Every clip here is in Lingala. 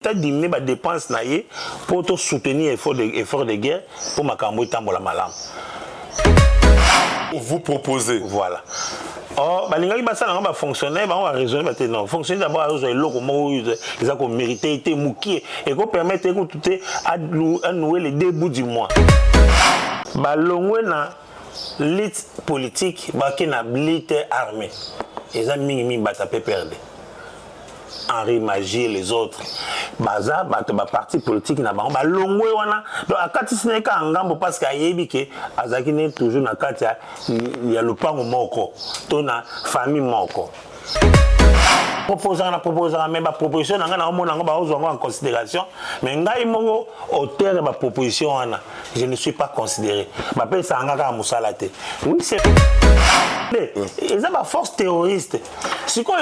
Tu as diminué les dépenses pour te soutenir l'effort de guerre pour ma la malam. Vous proposez. Voilà. Or, les gens va fonctionner, va raisonner, non. Fonctionner d'abord à ils ont mérité, été mouqués et qu'on permette à nouer les débuts du mois. L'ongwe na l'élite politique, qui na l'élite armée. Ils ont mis batapé perdu. Henri Magie et les autres. Baza, parti politique na bango, l'ongwe wana. Donc, à quand ce n'est qu'un gambo parce qu'il y a yébike, azakine toujours na katia, il y a le pan moko, tona famille moko. Proposant, mais ma proposition en considération, mais ngai mongo auteur de ma proposition je ne suis pas considéré. M'appelle ça ngaka musalate. Oui, c'est ils ont ma force terroriste. C'est quoi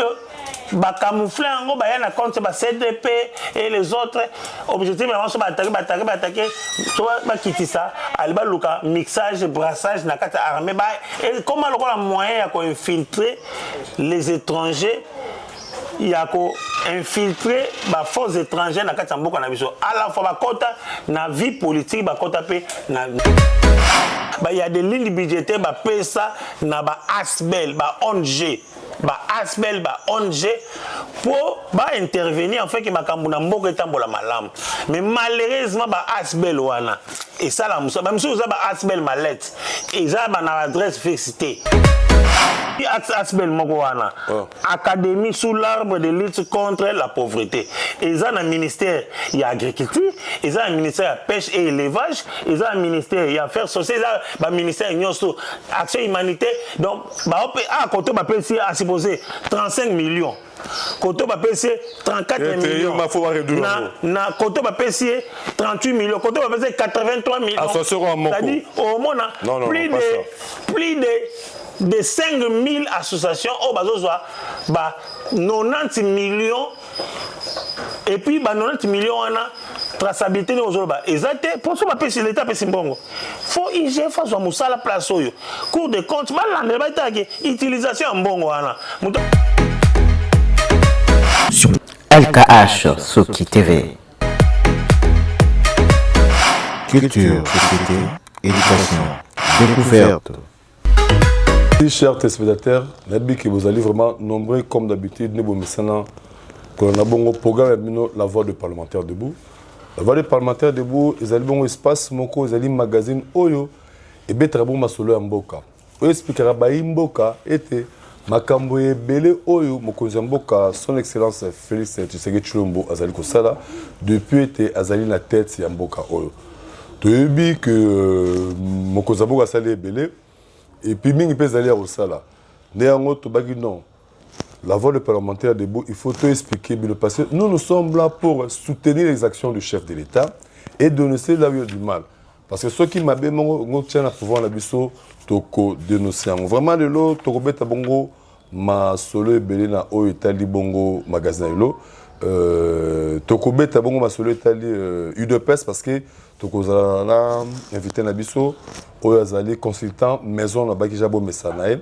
ba camoufler ngo ba yana contre ba CDP et les autres objectifs vraiment so ba attaquer to ba kitisa alba luka mixage brassage na kata armée ba et comment le moyen à infiltrer les étrangers. Il y a infiltrer les forces étrangères dans la mboka na biso à la fois bakota na vie politique bakota pe na il y a des lignes budgétaires ba pesa na ba asbel ba ONG ba asbel ba ONG pour intervenir en fait que makambu na mboka etambola malamu mais malheureusement ba asbel wana et ça la musa ba musa ba asbel mallette et ça ba na adresse fixité. Asbel Mogoana, Académie sous l'arbre de lutte contre la pauvreté. Ils ont un ministère, il y a agriculture, ils ont un ministère de pêche et élevage, ils ont un ministère, il y a affaires sociales, ils ont un ministère de action humanitaire. Donc, à côté, on peut supposer 35 millions. Côté on peut 34 millions. Na côté on peut 38 millions. Côté on peut 83 millions. C'est-à-dire, au moins, plus de 5 000 associations au bazozoa 90 millions et puis 90 millions on a traçabilité nos oloba exacté pour ça pas si l'état peut simbongo faut IG face à musala place oyo cours de compte mal la ba utilisation mbongo wana sur LKH Soki TV. Culture, société, éducation, découverte. Chers téléspectateurs, que vous allez vraiment nombreux comme d'habitude, nous avons un programme La Voix des parlementaires debout. La Voix des parlementaires debout, ils ont un espace, ils ont un magazine Oyo et Betrabo Masolo Mboka. Oyo expliquera Mboka était Makamboye Bele Oyo, Mokonzi Mboka, son excellence Félix Tshisekedi Tshilombo Azali Kosala, depuis était Azali la tête de Mboka Oyo. Tu as vu que Mokonzi Mboka Salé Bele. Et puis, il peut aller au Sala. Néanmoins, non. La voix du parlementaire debout, il faut tout expliquer. Parce que nous sommes là pour soutenir les actions du chef de l'État et dénoncer là où il y a du mal. Parce que ceux qui m'avaient dit à pouvoir la biso, toko dénoncer. Vraiment, de l'eau, toko beta bongo, ma solo et belé na o etali bongo magasin lo. Toko beta bongo ma solo etali UDPS parce que toko zala invité na biso. Oyazali consultant maison na baki jabo mesanae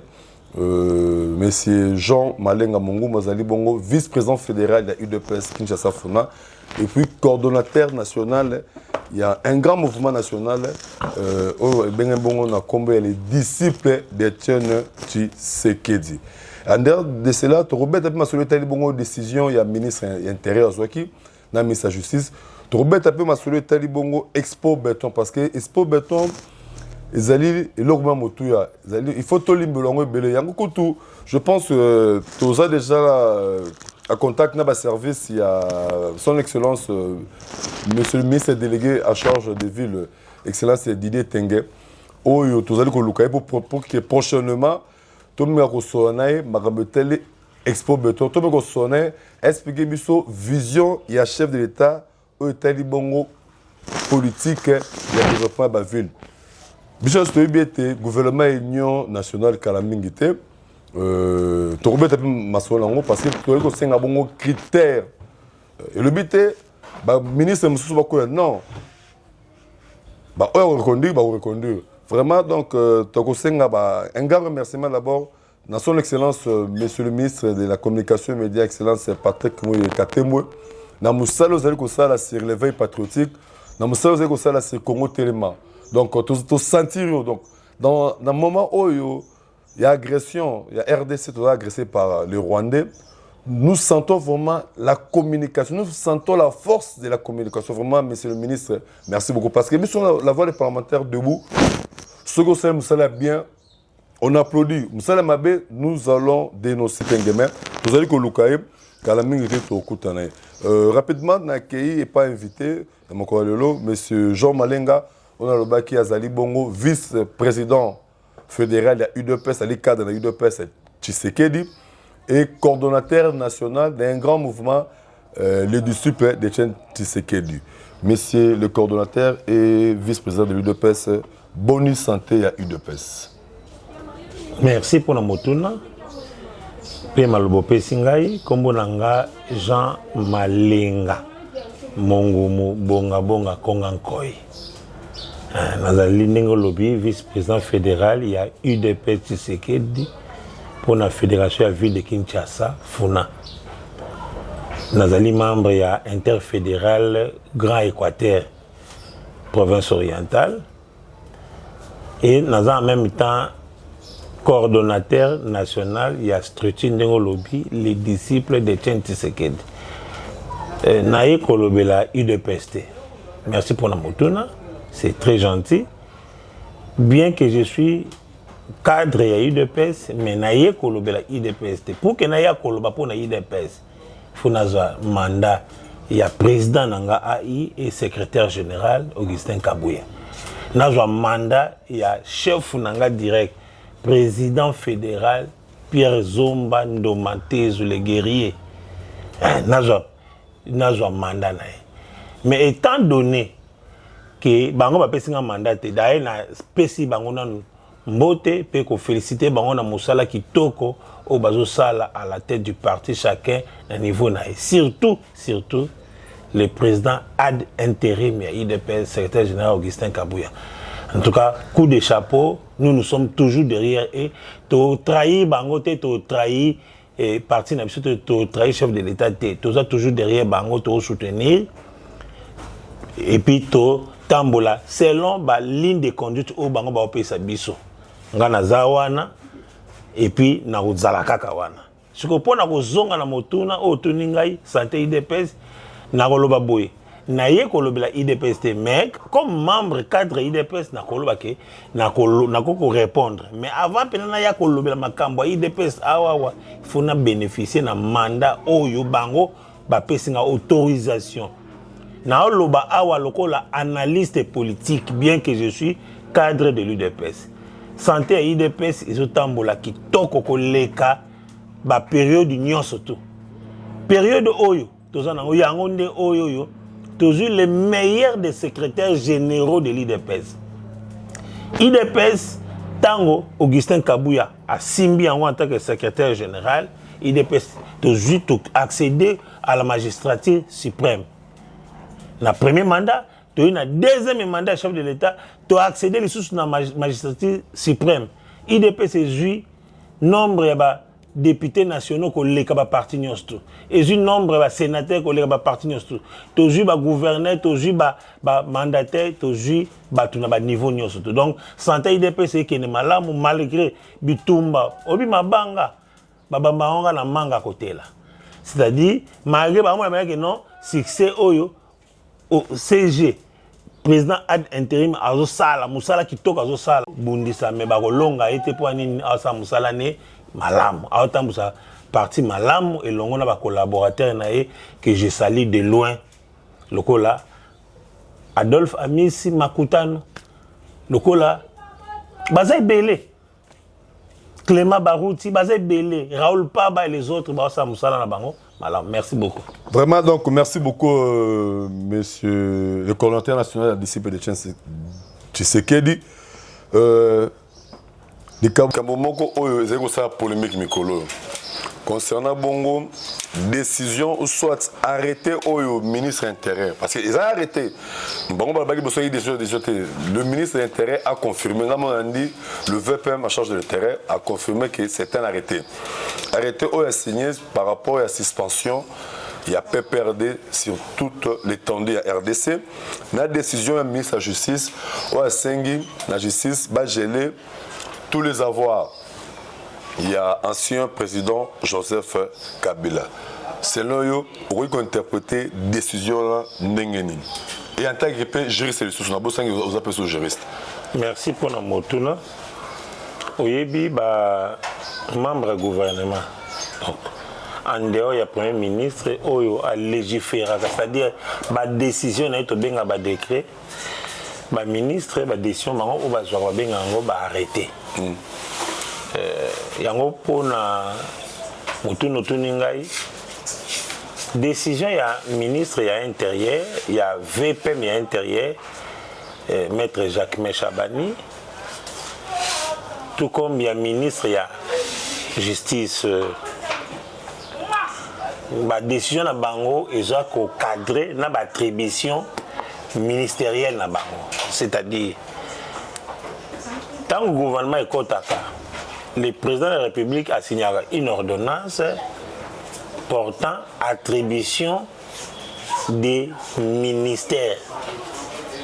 monsieur Jean Malenga Mongo Mazali Bongo vice-président fédéral de la UDPS Kinshasa Funa et puis coordonnateur national. Il y a un grand mouvement national Bongo na combo les disciples d'Etienne Tshisekedi. En dehors de cela, tu Robert a ma solité bongo décision, il y a ministre intérieur Zwaki, na ministre de la justice. Tu Robert a ma solité bongo Expo Béton parce que Expo Béton il faut tout je pense que tu as déjà à contact avec service, il y a son excellence, monsieur le ministre délégué à charge des villes, excellence Didier Tengue, où tu as pour que prochainement, tu as Expo Béton, tu as expliqué vision, il y a chef de l'État, politique, il y a développement de la ville. Bichos le gouvernement union nationale kalamingité torobet tapi masolango parce que tu ko senga bongo critère et le but ministre mususu bakoya non reconduire vraiment donc tu ko senga un grand remerciement d'abord dans son excellence monsieur le ministre de la communication et médias excellence Patrick Mouye Katemwe na musala ozali kosala sur l'éveil patriotique, na musala ozali kosala sur Congo Téléma. Donc to sentir donc dans le moment où il y a agression, il y a RDC qui est agressé par les Rwandais, nous sentons vraiment la communication, nous sentons la force de la communication. Vraiment, monsieur le ministre, merci beaucoup. Parce que nous sommes la voix des parlementaires debout. Ce que vous savez bien, on applaudit. Moussala Mabé, nous allons dénoncer demain. Vous allez que Lukaïb, Kalaming était au Koutanaï. Rapidement, Nakei n'est pas invité, mon collègue, monsieur Jean Malenga, on a le Baki Azali Bongo, vice-président fédéral de l'UDPS, à l'ICAD de l'UDPS, Tshisekedi, et coordonnateur national d'un grand mouvement, le disciple de Tshisekedi. Monsieur le coordonnateur et vice-président de l'UDPS, bonne santé à l'UDPS. Merci pour la motuna. Pe malobo pesingai kombo nanga Jean Malenga. Mongumu bonga bonga konga nkoi. Nazali ndenge lobi vice-président fédéral il y a UDP Tshisekedi pour la fédération à ville de Kinshasa Funa. Nazali membre il y a interfédéral Grand Équateur province orientale et naza en même temps coordonnateur national, il y a structure Ndengolobi, les disciples de Tien Tshisekedi. Naye Kolobela UDPST. Merci pour la motuna, c'est très gentil. Bien que je suis cadre à UDPS, mais Naye Kolobela UDPST. Pour que Naye Koloba pour la UDPS, il faut avoir un mandat. Il y a président Nanga AI et secrétaire général Augustin Kabouya. Nazo un mandat, il y a chef Nanga direct. Président fédéral Pierre Zomba Ndomatezu le guerrier. Nazo mandat. Mais étant donné que bango ba pesi nga mandat d'ailleurs na pesi bango na mbote pe ko féliciter bango na musala kitoko au bazo sala à la tête du parti chacun à niveau na surtout le président ad intérim ya IDPS secrétaire général Augustin Kabouya. En tout cas, coup de chapeau, nous sommes toujours derrière et tu trahis Bangote, tu trahis parti national, tu trahis chef de l'État, tu es toujours derrière Bango, tu soutenir et puis tu tambola selon la ligne de conduite au Bango ba opé sa biso. Ngana zawana et puis na uzalaka kawana. Ce que pour na kozonga na motuna o tuningai santé IDPS na koloba boy. Naye kolobela IDPST mais comme membre cadre IDPS na koloba ke na ko répondre mais avant penana ya kolobela makambo IDPS awawa il faut na bénéficier na mandat oyo bango ba pesinga autorisation na loba awa lokola analyste politique bien que je suis cadre de l'UDPS santé à IDPS izotambola kitoko koleka ba période nyonso tout période oyo tozana yango nde oyo toujours les meilleurs des secrétaires généraux de l'IDPS. IDPS, Tango, Augustin Kabouya, a Simbi en tant que secrétaire général, IDPS, toujours accéder à la magistrature suprême. Dans le premier mandat, tu as eu deuxième mandat chef de l'État, tu as accédé les sources dans la magistrature suprême. IDPS est joué nombre de députés nationaux qui ont ba parti nyonsto et un nombre de sénateurs qui ont ba parti nyonsto toujours ba gouverneur toujours ba mandataire toujours ba tuna ba niveau nyonsto donc santé IDP c'est que ne malamu malgré bitumba obi mabanga babamba onga na manga côté là c'est-à-dire malgré ba mona que non succès oyo au CG président ad intérim azo sala musala kitoko azo sala bundisa me ba kolonga été pour nini asa musala ne Malam, autant parti Malam et l'on a collaborateur que je salue de loin. Le cola Adolphe Amisi Makutano, le cola Bazay Belé, Clément Barouti, Bazay Belé, Raoul Paba et les autres, Malam, merci beaucoup. Vraiment, donc, merci beaucoup, monsieur le coordonnateur national de la discipline de Tshisekedi. Les Kamomoko ont ça polémique Mikolo. Concernant Bongo, décision ou soit arrêter au ministre intérieur. Parce qu'ils ont arrêté. Le ministre de l'Intérieur a confirmé, le VPM en charge de l'intérieur a confirmé que c'est un arrêté. Arrêté au signé par rapport à la suspension il y a PPRD sur toute l'étendue à RDC. La décision du ministre de la Justice, la justice va geler tous les avoirs. Il y a ancien président Joseph Kabila. Selon eux, on peut interpréter la décision Nengeni. Et en tant que juriste, on a besoin de appeler ce juriste. Merci pour la motuna. Oyebi, membre du gouvernement. Donc, en dehors, il y a le Premier ministre qui a légiféré, c'est-à-dire la décision est bien un décret. Le ministre, la décision va arrêter. Il y a décision, il y a ministre, il y a intérieur, il y a VPM, il y a intérieur, maître Jacques Chabani. Tout comme il y a ministre, il y a justice. La décision de Bango est cadrée dans l'attribution ministérielle. C'est-à-dire, tant que le gouvernement est Kotaka, le président de la République a signé une ordonnance portant attribution des ministères.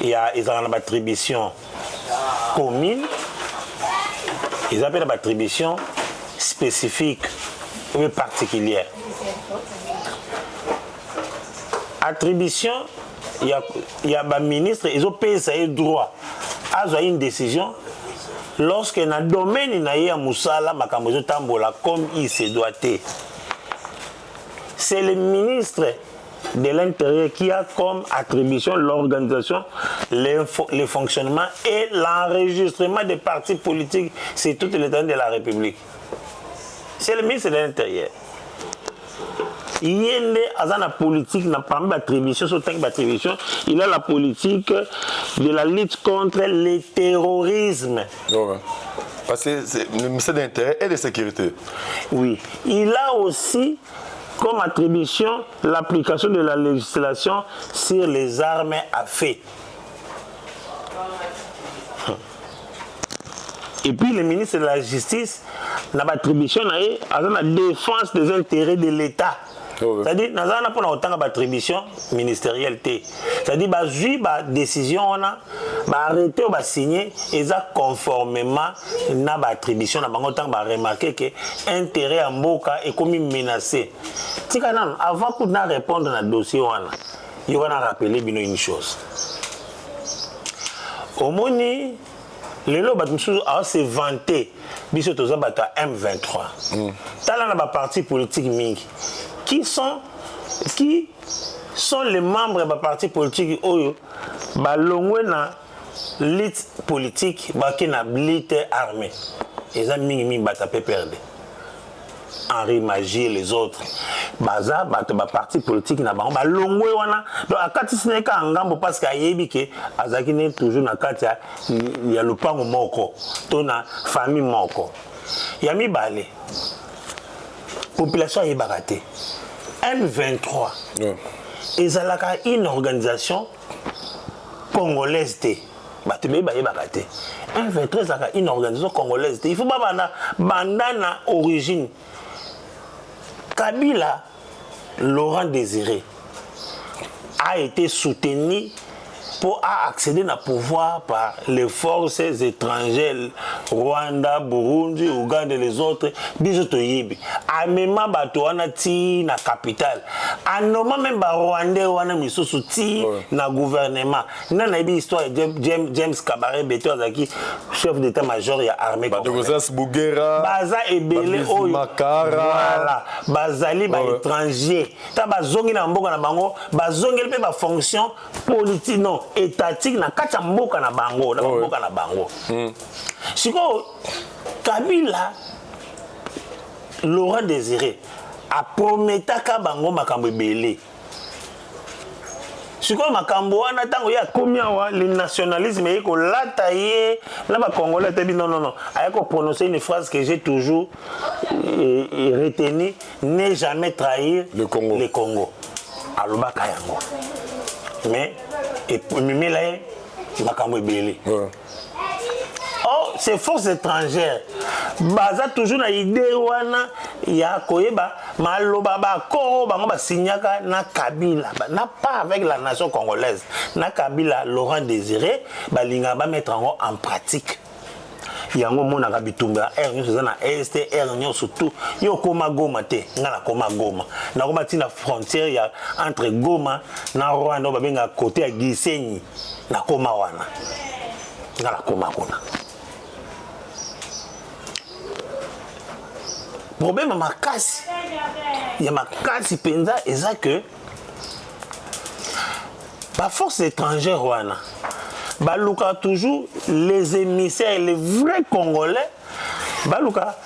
Il y a une attribution commune, ils appellent l'attribution spécifique ou particulière. Attribution, il y a un ministre, ils ont payé ça droit à une décision lorsque dans le domaine il y a Moussala, comme il se doit être. C'est le ministre de l'Intérieur qui a comme attribution l'organisation, le fonctionnement et l'enregistrement des partis politiques sur toute l'étendue de la République. C'est le ministre de l'Intérieur. Il y a la politique, il a la politique de la lutte contre le terrorisme. Ouais. Parce que c'est le ministère de l'Intérieur et de la Sécurité. Oui. Il a aussi comme attribution l'application de la législation sur les armes à feu. Et puis le ministre de la Justice n'a pas d'attribution à la défense des intérêts de l'État. C'est-à-dire, nous avons pas autant d'attribution ministérielle. C'est-à-dire, la décision, on a arrêté ou signé, et ça conformément à l'attribution, on a remarqué que l'intérêt à Mboka est comme menacé. Avant qu'on réponde à ce dossier, il va rappeler une chose. Au moment les lots s'est vanté, biso toza bata M23. Tala na parti politique mingi. Qui sont les membres de parti politique oyo balongwe na lutte politique baki na lutte armée. Ils ont mingi bata PPRD. Henri Magie et les autres. Baza bata parti politique na bango balongwe wana. Donc akati sineka ngambo parce que ayebi ke azaki ne toujours na kati ya lupango moko to na famille moko. Yami balé. Population est baratée. M23, ils ont une organisation congolaise. M23, c'est une organisation congolaise. Il faut pas bandana origine. Kabila, Laurent Désiré, a été soutenu pour accéder au pouvoir par les forces étrangères, Rwanda, Burundi, Ouganda et les autres, bisotoyibi. A même batouana ti na capitale. A normal même Rwandais wana misusu ti na gouvernement. Nana ibi histoire James Kabaré Beto Azaki, chef d'état-major ya armée. Badogosas Bougera. Baza ebele oyo. Voilà. Bazali ba étranger. Ta bazongi na mboka na bango, bazongi pe ba fonction politique non. Étatique na kati mboka na bango na mboka na bango. Siko Kabila Laurent Désiré a prometaka bango makambo ebele. Siko makambo wana tango ya komia wa le nationalisme et ko lataye na ba congolais te bi non a ko prononcer une phrase que j'ai toujours retenue, ne jamais trahir le Congo. Alobaka yango. Mais et Mimelaye makambo ebele. Oh, ces forces étrangères baza toujours na idée wana ya koyeba maloba bakoro bango basignaka na Kabila na pas avec la nation congolaise na Kabila Laurent Désiré balinga ba mettre en pratique yango mona ka bitumba nyonso na STR nyonso tout yo koma Goma te ngala koma Goma na koma tina frontière ya entre Goma na Rwanda babenga côté ya Gisenyi na koma wana ngala koma kuna problème makasi ya makasi penza eza que ba force étrangère wana baluka toujours les émissaires les vrais congolais baluka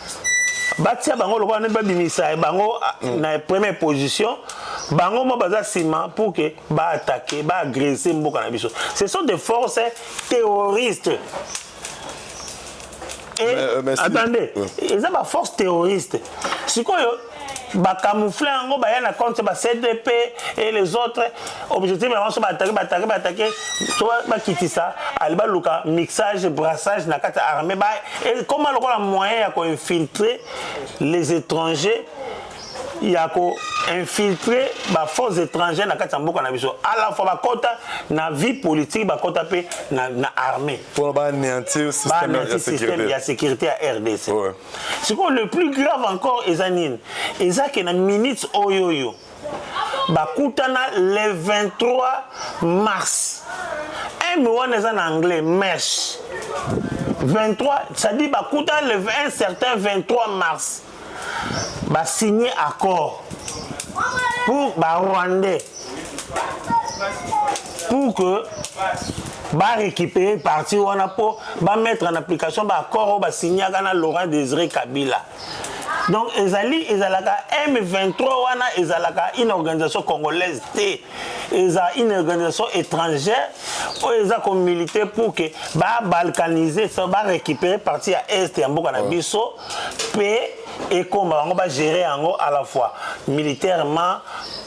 batia bango lokwa net babimisa bango na première position bango mo baza sima pour que ba attaquer ba agresser mboka na biso. Ce sont des forces terroristes. Et attendez, ils ont ma force terroriste. C'est quoi ba camoufler ngo ba yana contre ba CDP et les autres objectifs vraiment sont attaquer to ba kitisa alba luka mixage brassage na kata armée ba et comment le moyen ya ko infiltrer les étrangers ya ko infiltrer ba forces étrangères na kata mboka na biso à la fois ba kota na vie politique ba kota pe na armée pour ba anéantir système de sécurité à RDC. Ouais. C'est quoi le plus grave encore ezanine ezake na minutes oyoyo ba kutana le 23 mars un mois en anglais mesh 23 ça dit ba kutana le un certain 23 mars ba signer accord pour ba Rwandais pour que ba récupérer parti wana pour ba mettre en application ba accord ba signer kana Laurent Désiré Kabila. Donc ezalaka M23 wana ezalaka une organisation congolaise T une organisation étrangère ou eza comme militaire pour que ba balkaniser ça ba récupérer parti à est ya mboka na biso pe et comment on va gérer à la fois militairement,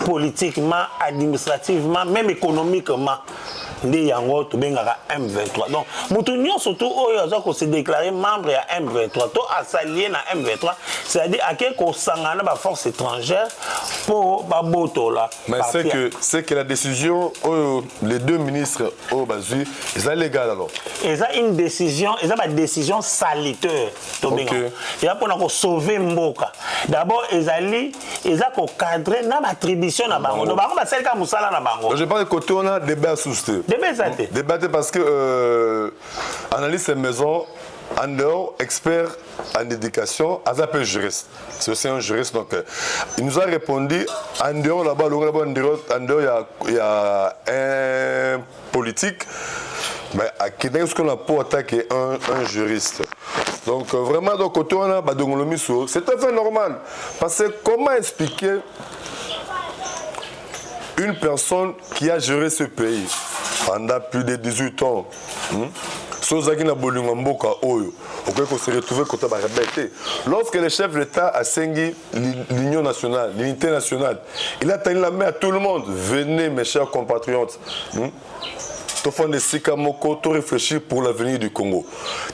politiquement, administrativement, même économiquement. Ndi yango to bengaka M23. Donc mutunyo surtout oyo ko se déclarer membre ya M23 to s'allier na M23, c'est-à-dire à quel ko sangana ba force étrangère pour ba boto là. Mais c'est que la décision les deux ministres au Bazui, c'est légal alors. Et ça une décision, et ça ba décision salutaire to benga. Et là pour sauver mboka. D'abord ezali eza ko cadrer na attribution na bango. Donc bango ba sel ka musala na bango. Je pense que côté on a débat suscité. Débattre parce que analyste maison, en dehors, expert en éducation, Azapé juriste. C'est aussi un juriste. Donc, il nous a répondu en dehors là-bas, en dehors, il y a un politique. Mais à Québec, ce qu'on a pour attaquer un juriste. Donc, vraiment, donc, côté on a c'est tout à fait normal. Parce que comment expliquer une personne qui a géré ce pays pendant plus de 18 ans, Sozaki na bolingo mboka oyo, on se retrouver côté ba rebelle. Lorsque le chef de l'État a sengi l'union nationale, l'unité nationale, il a tenu la main à tout le monde. Venez mes chers compatriotes. To fond de Sikamoko, to réfléchir pour l'avenir du Congo.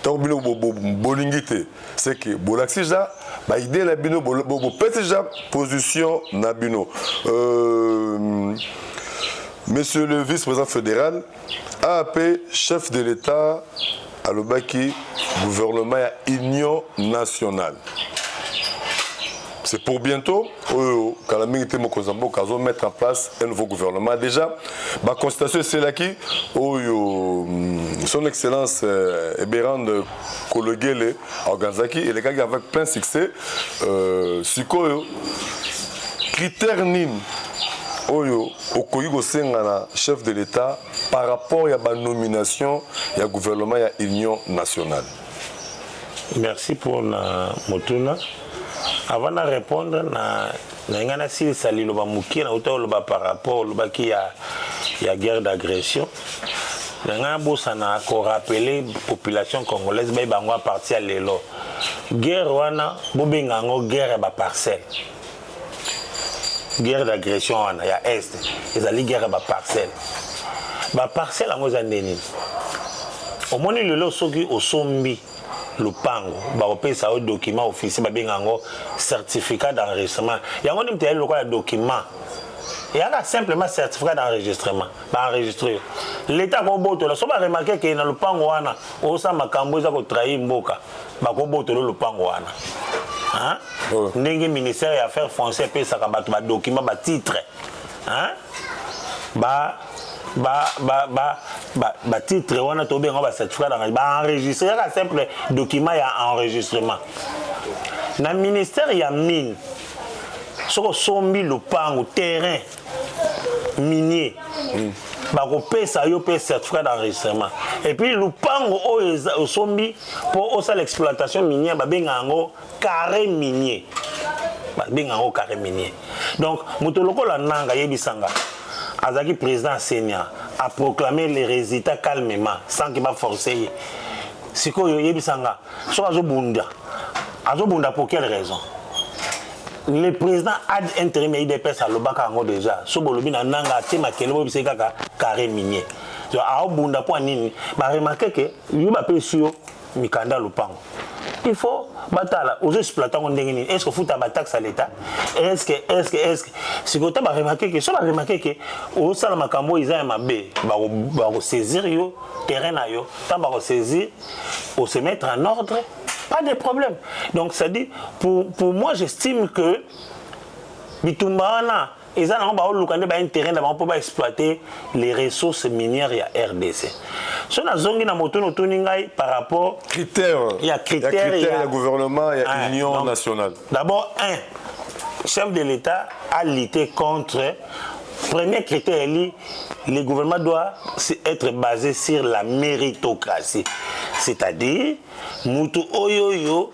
Tant bino bolingité, c'est que bolaxija, ba idée la bino bo petija position na bino. Monsieur le vice-président fédéral a appelé chef de l'État à l'Obaki, gouvernement et union nationale. C'est pour bientôt, quand la militaire Mokozambo, quand on mettre en place un nouveau gouvernement. Déjà, ma constatation c'est là qui, son excellence Eberand Kologele Organzaki, et les gars avec plein succès, Sikoyo, critère Nîmes. Oyo okoyi sengana chef de l'État par rapport à la nomination du gouvernement et l'union nationale. Merci pour la motuna. Avant de répondre, na si sali loba muki na auto loba par rapport loba qui ya guerre d'agression. Na bosana ko rappeler population congolaise ba bango à partir lelo. Guerre wana bobenga ngo guerre ba parcelle. Guerre d'agression il y a est ils allaient guerre ba parcelle en aux années au moins le lo soki au sombi lupango bakopesa o document officiel babengango certificat d'enregistrement yango ndi mteyali lokola document yaka simplement certificat d'enregistrement baenregistre l'état kobotola so baremarke ke na lupango wana osa makambo eza kotrahi mboka bakobotola lupango wana hein ndenge ministère ya affaires foncières pesaka bato badocument batitre hein titre wana to benga ba certificat d'enregistrement ba enregistrer un simple document ya enregistrement na ministère ya mine soko sombi lupango terrain minier bakopesa yo pe certificat d'enregistrement et puis lupango o sombi pour osa l'exploitation minière ba benga ngo carré minier donc moto lokola nanga yebisanga Azaki président Senia a proclamé les résultats calmement sans qu'il va forcer. Siko yebisanga so azobunda pour quelle raison? Le président ad intérim IDPS à lobaka ngo déjà so bolobi na nanga tema kelebo biseka ka carré minier. So aobunda pour nini ba remarquer que yo ba pesio mikanda lupango. Il faut batala aux exploitants ndengeni est-ce que futa ba taxe à l'état est-ce que si côté ba remarquer que so ba remarquer que au sala makambo iza mabe ba saisir yo terrain na yo tant ba saisir au se mettre en ordre pas de problème donc ça dit pour moi j'estime que bitumbana ils ont un terrain d'abord pour exploiter les ressources minières et RDC. Si on a zongi na moto notuningai par rapport critères, il y a gouvernement, il y a union nationale. D'abord chef de l'État a lutté contre premier critère le gouvernement doit être basé sur la méritocratie. C'est-à-dire mutu oyoyo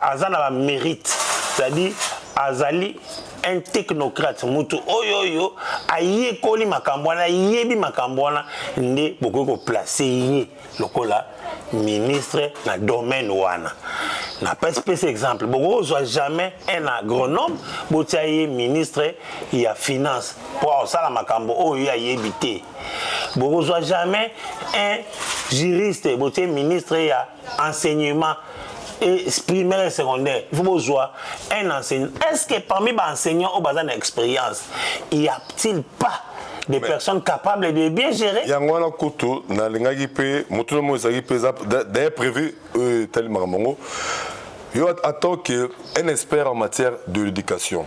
azana la mérite. C'est-à-dire azali un technocrate mutu oyoyo ayekoli makambwana yebi makambwana nde bokoko placer ye lokola ministre na domaine wana na pas exemple boko soit jamais un agronome botiaye ministre ya finance pour ça la makambo oyo ya yebité boko soit jamais un juriste botiaye ministre ya enseignement et primaire et secondaire, il faut besoin un enseignant. Est-ce que parmi les enseignants au bazar d'expérience, il n'y a-t-il pas des personnes capables de bien gérer? Il y a un couteau, il y a d'ailleurs prévu tel marmongo. Il y a un expert en matière de l'éducation.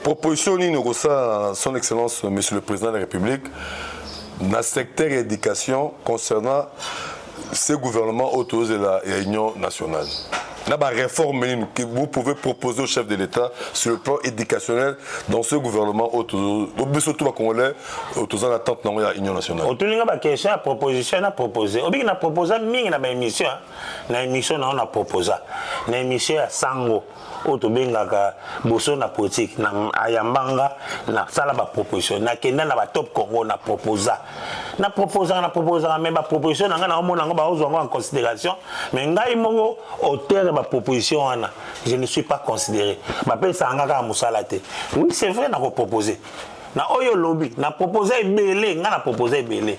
Proposition à son excellence, monsieur le président de la République, dans le secteur éducation concernant ce gouvernement autorisé la réunion nationale. Il y a une réforme que vous pouvez proposer au chef de l'État sur le plan éducationnel dans ce gouvernement autorisé autorisant l'attente de la réunion nationale. Il y a une question, une proposition, on a proposé. On a proposé une émission. On a proposé une émission à Sango. Otobengaka boso na politique na ayambanga na sala ba proposition na kenda na ba top Congo na proposa mais ba proposition nga na omona nga ba ozwa en considération mais ngai mongo auteur ba proposition wana je ne suis pas considéré ba pesa nga ka musala te oui c'est vrai na ko proposer na oyo lobby na proposer belé nga na proposer belé.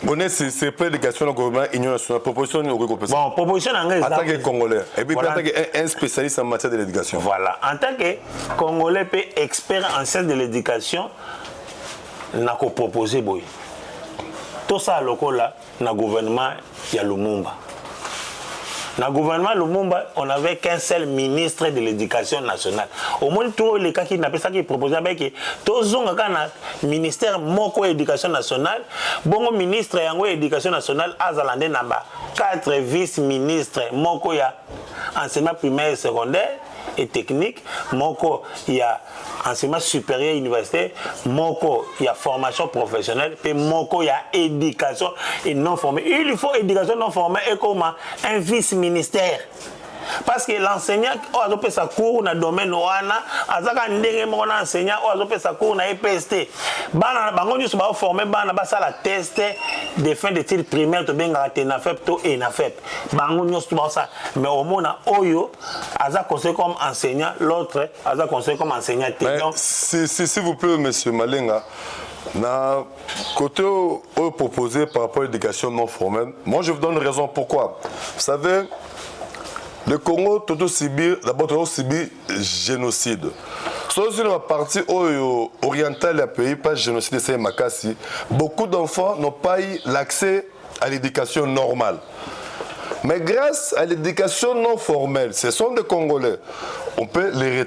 On est c'est pas l'éducation du gouvernement union nationale proposition au bon proposition en tant que congolais et puis voilà. En tant qu'un spécialiste en matière de l'éducation. Voilà, en tant que congolais peut expert en sciences de l'éducation n'a qu'à proposer boy. Tout ça lokola na gouvernement ya Lumumba. Dans le gouvernement Lumumba, on n'avait qu'un seul ministre de l'éducation nationale. Au moins, tous les cas qui n'appellent ça qui proposent avec tous les ministère moko éducation nationale, bon ministre de l'éducation nationale, Azalande Namba, 4 vice-ministres moko ya enseignement primaire et secondaire et technique, moko ya enseignement supérieur universitaire, moko ya formation professionnelle, et moko ya éducation et non formée. Il faut éducation non formée et comme un vice-ministère. Parce que l'enseignant a fait sa cours dans le domaine wana, azaka ndenge mo na enseignant a fait sa cours dans EPST. Bana bango nyusu ba former bana ba sala test de fin d'études primaires to benga TENAFEP to ENAFEP. Bango nyusu ba ça mais au mona oyo aza conseil comme enseignant, l'autre aza conseil comme enseignant. Donc s'il vous plaît monsieur Malenga, Na côté proposé par rapport à l'éducation non formelle, moi je vous donne raison pourquoi. Vous savez, le Congo, tout subit, d'abord, tout subit génocide. Sauf sur la partie orientale du pays, pas génocide, c'est Makassi. Beaucoup d'enfants n'ont pas eu l'accès à l'éducation normale. Mais grâce à l'éducation non formelle, ce sont des Congolais. On peut les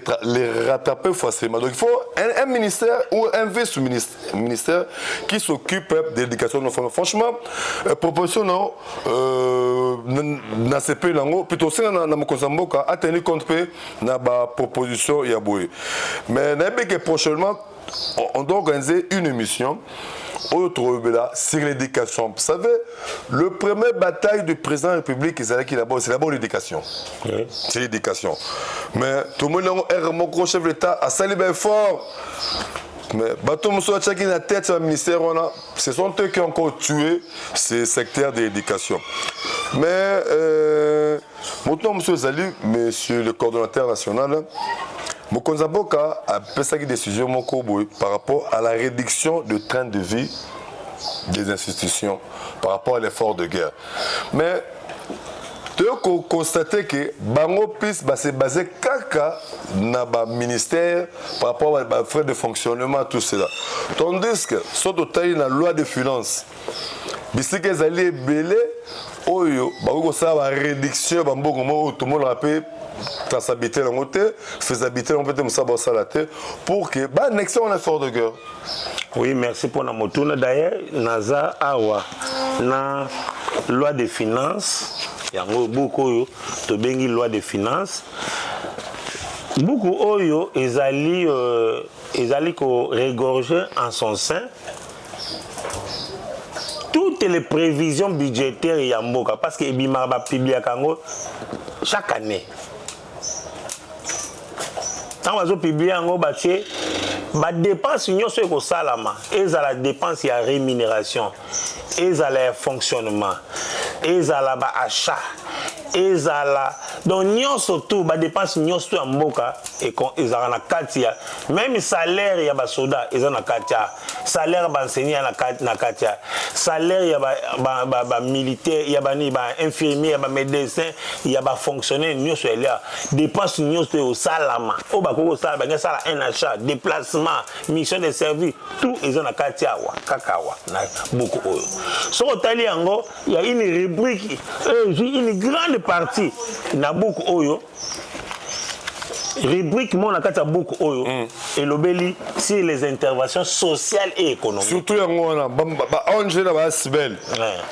rattraper facilement. Donc il faut un ministère ou un vice-ministère qui s'occupe de l'éducation non formelle. Franchement, proposition dans ce pays, plutôt aussi dans le Mokozamboka, a tenu compte de la proposition Yaboué. Mais prochainement, on doit organiser une émission sur l'éducation. Vous savez, le premier bataille du président de la République, c'est d'abord l'éducation. Oui. C'est l'éducation. Mais tout le monde est mon chef de l'État à saluer fort. Mais la tête du ministère, ce sont eux qui ont encore tué ce secteur de l'éducation. Mais, monsieur Zali, monsieur le coordonnateur national, Mokonza Mboka a pris une décision par rapport à la réduction du train de vie des institutions, par rapport à l'effort de guerre. Mais tu as constaté que Bango puisse se baser dans le ministère par rapport aux frais de fonctionnement, tout cela. Tandis que, sur la loi de finances, si vous allez belé, la réduction, tout le monde rappelle. Traçabilité dans le côté, faisabilité dans le côté, pour que l'annexion en effort de guerre. Oui, merci pour la moto. D'ailleurs, Naza Awa, la loi des finances, il y a beaucoup de loi des finances. Beaucoup oyo ils allaient régorger en son sein toutes les prévisions budgétaires Yamboka parce que Ebimaba publie chaque année. Quand on publie en bâti, la dépense c'est que salama, et la dépense il y a rémunération, et la fonctionnement, et la achat, et la donc nous surtout la dépense nous surtout en boka et quand ils ont la katia, même salaire il y a ba soda ils ont la katia, salaire ba enseignant na katia, salaire il y a ba militaire, il y a ba infirmier, il y a ba médecin, il y a ba fonctionnaire nous sur là, dépense nous sur au salama, au ba ko sala ba sala un achat, déplacement, mission de service, tout ils ont la katia wa kakawa na beaucoup oyo. Sur Otali ango, il y a une rubrique, une grande partie na beaucoup oyo rubrique mon akata beaucoup oyo et l'obéli c'est les interventions sociales et économiques surtout yango na ba onge na ba sibel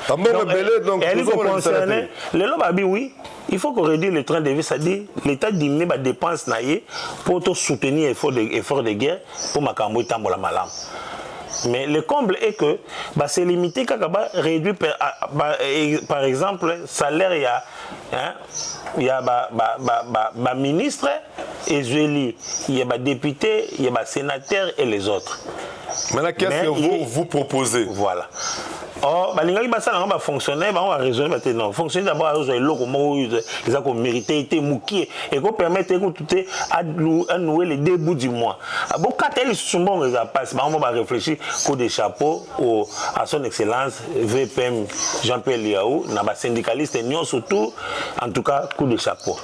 tambo belé donc elle est concernée les lobabi oui il faut qu'on réduise le train de vie, c'est-à-dire l'État diminue les dépenses pour soutenir l'effort de guerre pour makambo tambola malam. Mais le comble est que c'est limité quand on réduit par exemple salaire il y a ministre et il y a député, il y a sénateur et les autres. Maintenant qu'est-ce que vous proposez? Voilà. Oh, balinga basala nga ba fonctionnaire ba on va raisonner maintenant. Fonctionnaire d'abord à lo comment ils ont mérité été moukié et qu'on permettre que tout est à nouer les débuts du mois. Bon quand elle souvent les passe, on va réfléchir coup de chapeau à son excellence VPM Jean-Pierre Liaou, na ba syndicaliste nion surtout en tout cas coup de chapeau.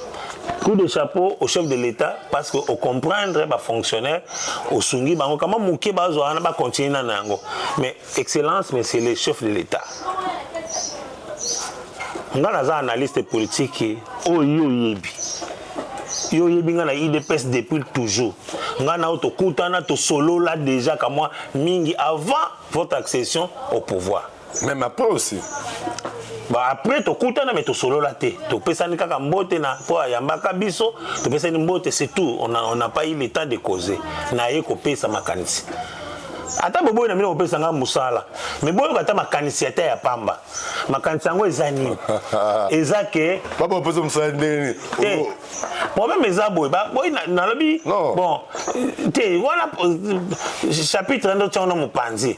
Coup de chapeau au chef de l'État parce que au comprendre ba fonctionnaire au sungi ba comment moukié ba zo ana ba continuer nango. Mais excellence mais c'est le chef de l'État. On a des analystes politiques au yoyebi. Yoyebi ngana IDPS depuis toujours. Ngana auto kutana to solo là déjà comme moi mingi avant votre accession au pouvoir. Même après aussi. Bah après to kutana mais to solo là té. To pesani kaka mbote na po yambaka biso, to pesani mbote c'est tout. On n'a pas eu le temps de causer. Na ye ko pesa makanisi. Ata bobo na mina opesa nga musala mais boyo kata makanisi ata ya pamba makanisi yango ezani ezake baba opesa musala ndeni Moi-même, mes abos, dans le lobby, Non. bon, voilà, chapitre 1 de mon panzi.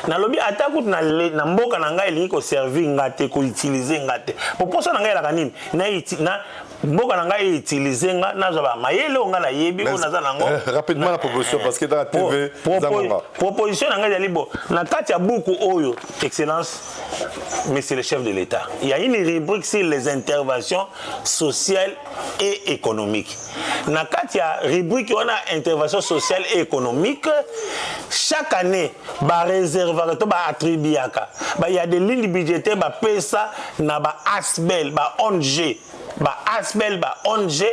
Dans le lobby, attaque, na mboka nanga, il y a servi, ngate, ko utiliser, ngate. Pour ça, nanga, la canine, na mboka nanga, utiliser, na zaba, mayele, on a la yebi, on a za nango. Rapidement, la proposition, parce que dans la TV, proposition, nanga, yali bo. Na kati ya beaucoup oyo, excellence, monsieur le chef de l'État. Il y a une rubrique sur les interventions sociales et économiques. Dans il y a rubrique on a intervention sociale et économique. Chaque année, bah réservoir, bah attribué il y a des lignes budgétaires, bah PESA, na bah ASBEL, bah ONG. Ba asbel ba onge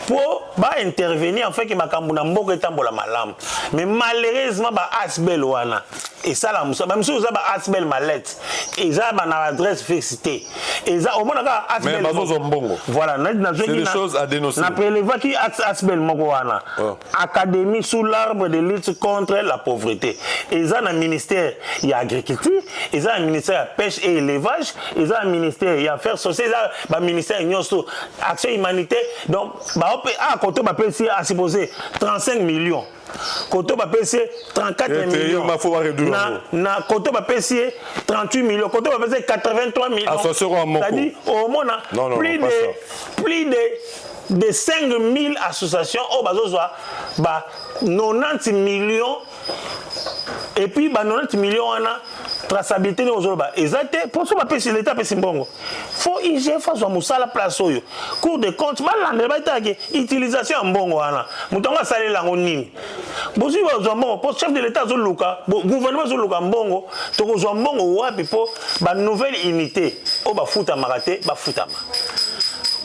pour ba intervenir en fait que makambuna mboko etambola malamu mais malheureusement ba asbel wana et ça la musa même si vous avez asbel malette et ça ba na adresse fixité et ça au moins ka asbel mbongo voilà c'est des choses à dénoncer na prélevé qui asbel moko wana académie sous l'arbre de lutte contre la pauvreté et ça na ministère il y a agriculture et ça ministère pêche et élevage et ça ministère il y a affaires sociales ba ministère action humanitaire donc à côté bah PC à supposer 35 millions côté bah PC 34 millions na côté bah PC 38 millions côté bah PC 83 millions c'est-à-dire au moins plus de 5000 associations au bazozoa bah 90 millions et puis bah 90 millions on a traçabilité aux autres exact pour ça pas si l'état peut simbongo faut IG face à musala place oyo cour de compte balande baitake utilisation en bongo wana mutonga salé la nini bosi bazombo pour chef de l'état zo luka gouvernement zo luka mbongo to ko zo mbongo wapi po ba nouvelle unité o ba futa marate ba futama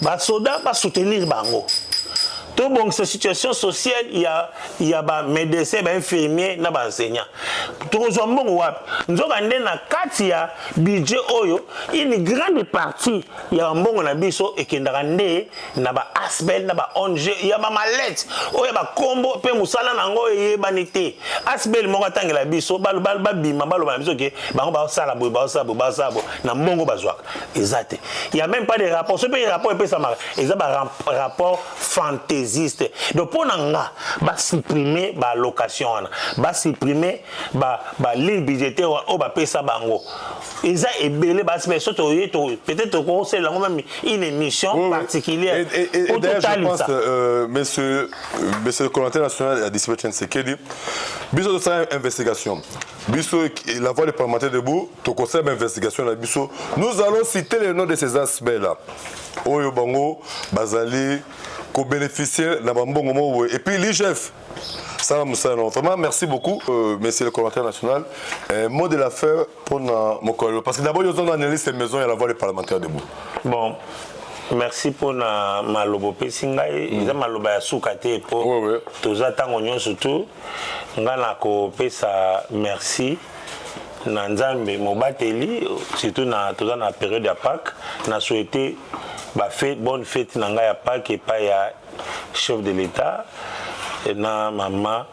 ba soda ba soutenir bango. Tout bon, cette situation sociale, il y a des médecins, des infirmiers, des enseignants. Tout le monde, nous avons un budget, une grande partie, il y a un bon biso et qui est asbel, ONG, il y a des mallettes, il y a des combos, il y a des musala, il y a des banité. Asbel, mon attend la biso, il y a même pas de rapport. Ce rapport est un rapport fantastique. Donc pour nanga ba supprimer ba location ba supprimer ba ligne budgétaire au ba pesa bango ils a ebele ba peut-être qu'on sait même une émission particulière et d'ailleurs je pense monsieur le coordinateur national de la distribution Sekedi biso de cette investigation biso la voix des parlementaires debout to conseil d'investigation la biso nous allons citer les noms de ces aspects là oyo bango bazali qu'on bénéficier d'un bon moment et puis l'IGF ça vraiment merci beaucoup monsieur le coordinateur national mot de l'affaire pour mon collègue parce que d'abord ils ont analysé ces maisons et la voix des parlementaires debout bon merci pour na malobo pesinga ils ont maloba ya soukate pour tous attendons nous surtout ngana ko pesa merci na nzambe mobateli surtout na toza na période ya Pâques na souhaité ba fête bonne fête nanga ya Pâques et pas ya chef de l'État et na maman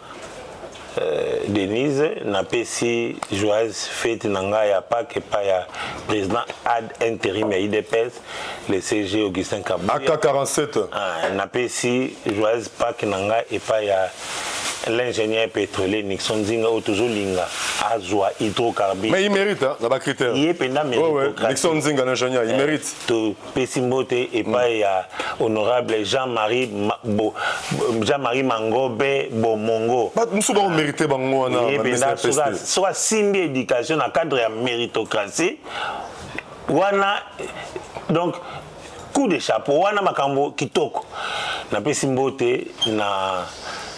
Denise na pesi joyeuse fête nanga ya Pâques et pas ya président ad intérim ya IDPS le CG Augustin Kabouya AK47 na pesi joyeuse Pâques nanga et pas ya l'ingénieur pétrolier Nixon Zinga ou toujours Linga Azwa hydrocarbures. Mais il mérite hein, là-bas critère. Il est pendant mérite. Nixon Zinga l'ingénieur, il mérite. To Pessimbote et pas ya honorable Jean-Marie Mangobe Bomongo. Pas nous sommes mérité bango na ministère soit simbi éducation dans cadre de méritocratie. Wana donc coup de chapeau wana makambo kitoko. Na Pessimbote na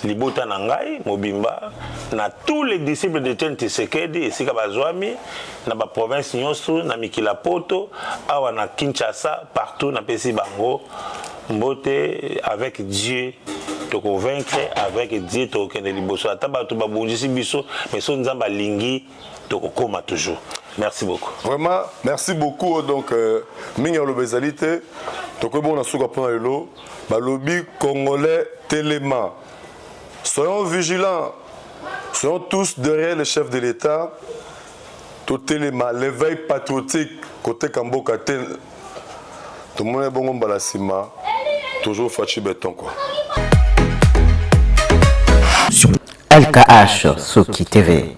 Libota Nangai, Mobimba, na tous les disciples de Etienne Tshisekedi, et Sikabazwami, na ba province Nyonso, na Mikilapoto, awa na Kinshasa, partout na Pesi Bango, Mbote, avec Dieu, te convaincre, avec Dieu, te okende liboso. Ataba to ba bongisi biso, mais son nzamba lingi, te kokoma toujours. Merci beaucoup. Vraiment, merci beaucoup. Donc, minga lobezalité, to ko bon na suka pona lelo, ba lobby congolais Téléma. Soyons vigilants, soyons tous derrière le chef de l'État, tout l'éveil patriotique côté Kamboka, tout le monde est bon balasima, Toujours Fachi Béton, quoi. Sur LKH Soki TV.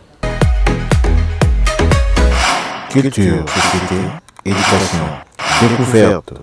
Culture, société, éducation, découverte.